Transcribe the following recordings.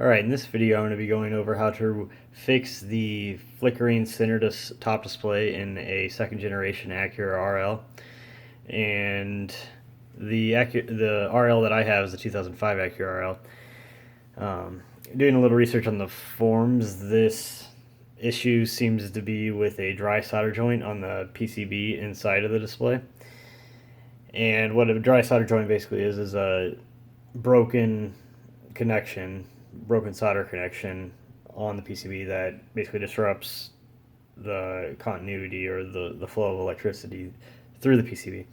Alright, in this video I'm going to be going over how to fix the flickering center top display in a second generation Acura RL. And the RL that I have is the 2005 Acura RL. Doing a little research on the forums, this issue seems to be with a dry solder joint on the PCB inside of the display. And what a dry solder joint basically is a broken solder connection on the PCB that basically disrupts the continuity or the flow of electricity through the PCB.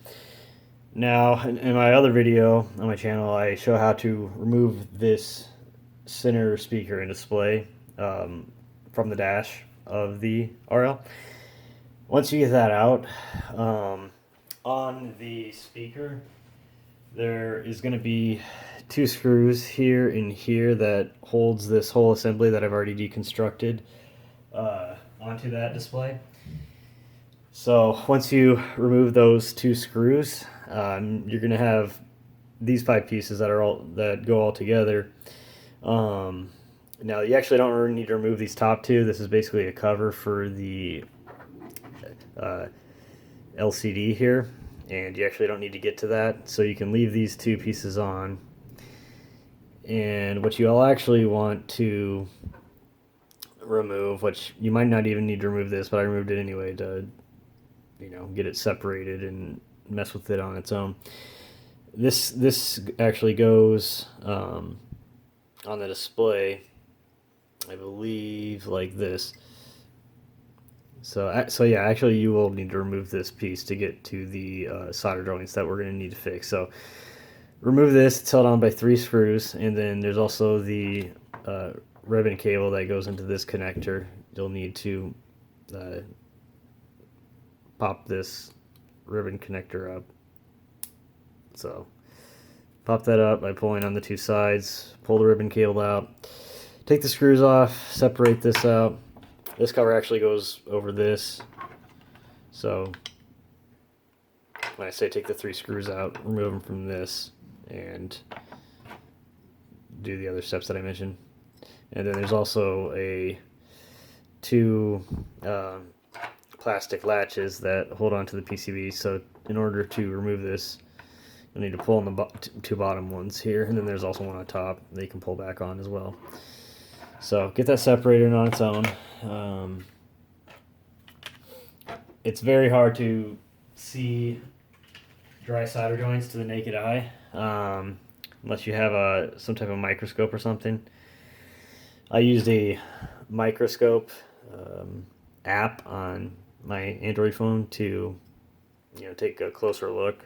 Now, in my other video on my channel, I show how to remove this center speaker and display from the dash of the RL. Once you get that out, on the speaker, there is going to be two screws here and here that holds this whole assembly that I've already deconstructed onto that display. So once you remove those two screws, you're going to have these 5 pieces that go all together. Now you actually don't really need to remove these top 2. This is basically a cover for the LCD here, and you actually don't need to get to that, so you can leave these 2 pieces on. And what you all actually want to remove, which you might not even need to remove this, but I removed it anyway to, get it separated and mess with it on its own. This actually goes on the display, I believe, like this. So yeah, actually you will need to remove this piece to get to the solder joints that we're going to need to fix. So remove this. It's held on by 3 screws, and then there's also the ribbon cable that goes into this connector. You'll need to pop this ribbon connector up. So pop that up by pulling on the 2 sides, pull the ribbon cable out, take the screws off, separate this out. This cover actually goes over this. So when I say take the 3 screws out, remove them from this and do the other steps that I mentioned. And then there's also 2 plastic latches that hold onto the PCB. So in order to remove this, you'll need to pull on the 2 bottom ones here, and then there's also one on top that you can pull back on as well. So get that separated on its own. It's very hard to see dry solder joints to the naked eye, unless you have some type of microscope or something. I used a microscope app on my Android phone to take a closer look,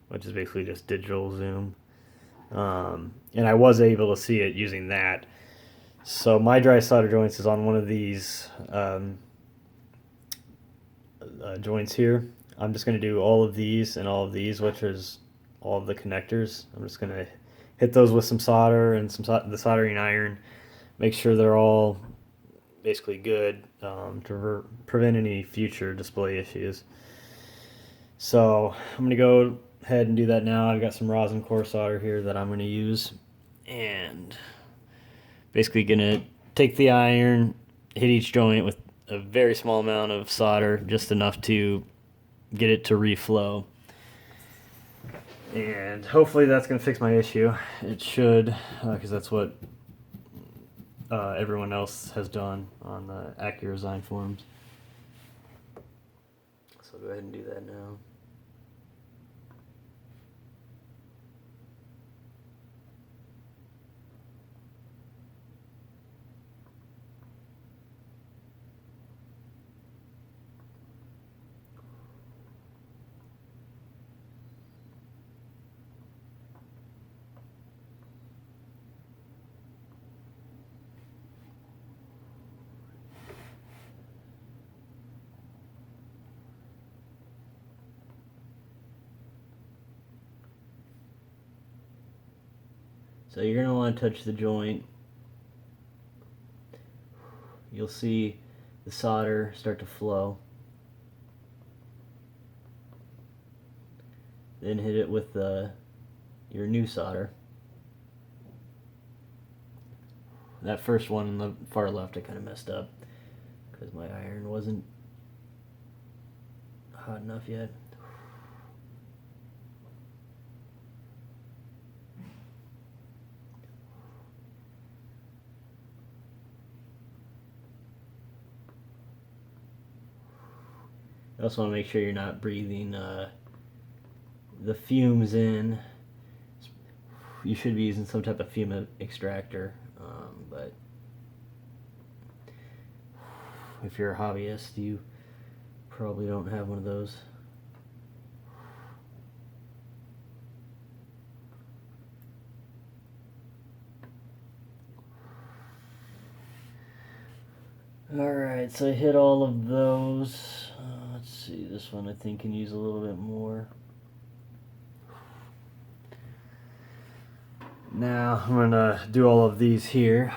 which is basically just digital zoom, and I was able to see it using that. So my dry solder joints is on one of these joints here. I'm just going to do all of these and all of these, which is all of the connectors. I'm just going to hit those with some solder and the soldering iron. Make sure they're all basically good to prevent any future display issues. So I'm going to go ahead and do that now. I've got some rosin core solder here that I'm going to use, and basically gonna take the iron, hit each joint with a very small amount of solder, just enough to get it to reflow. And hopefully that's gonna fix my issue. It should, because that's what everyone else has done on the Acura design forums. So go ahead and do that now. So you're going to want to touch the joint. You'll see the solder start to flow. Then hit it with your new solder. that first one on the far left I kind of messed up because my iron wasn't hot enough yet. You also want to make sure you're not breathing the fumes in. You should be using some type of fume extractor, but if you're a hobbyist, you probably don't have one of those. Alright, so I hit all of those. Let's see, this one I think can use a little bit more. Now I'm going to do all of these here.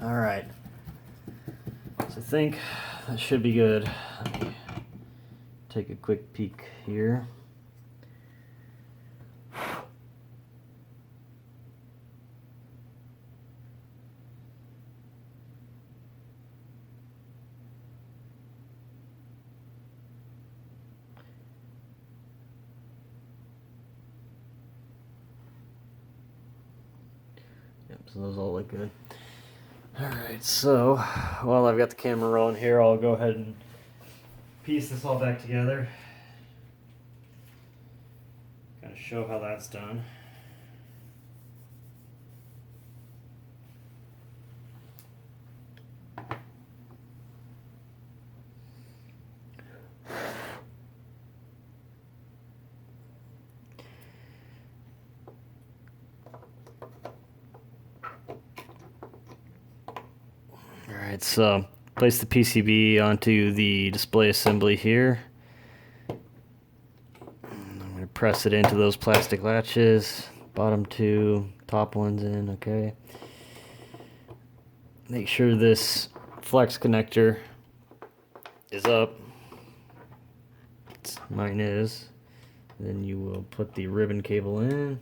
Alright, so I think that should be good. Let me take a quick peek here. Yep, so those all look good. Alright, so while I've got the camera rolling here, I'll go ahead and piece this all back together. Kind of show how that's done. Alright, so place the PCB onto the display assembly here. I'm going to press it into those plastic latches, bottom two, top one's in, okay. Make sure this flex connector is up. Mine is. Then you will put the ribbon cable in,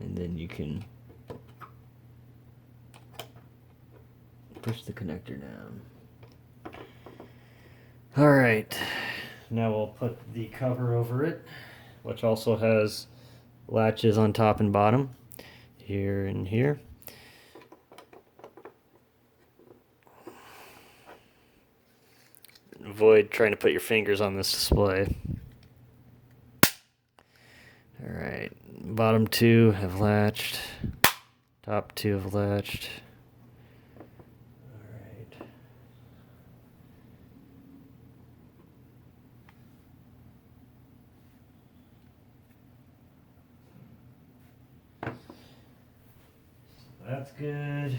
and then you can push the connector down. Alright, now we'll put the cover over it, which also has latches on top and bottom, here and here. Avoid trying to put your fingers on this display. Alright, bottom two have latched, top two have latched. That's good.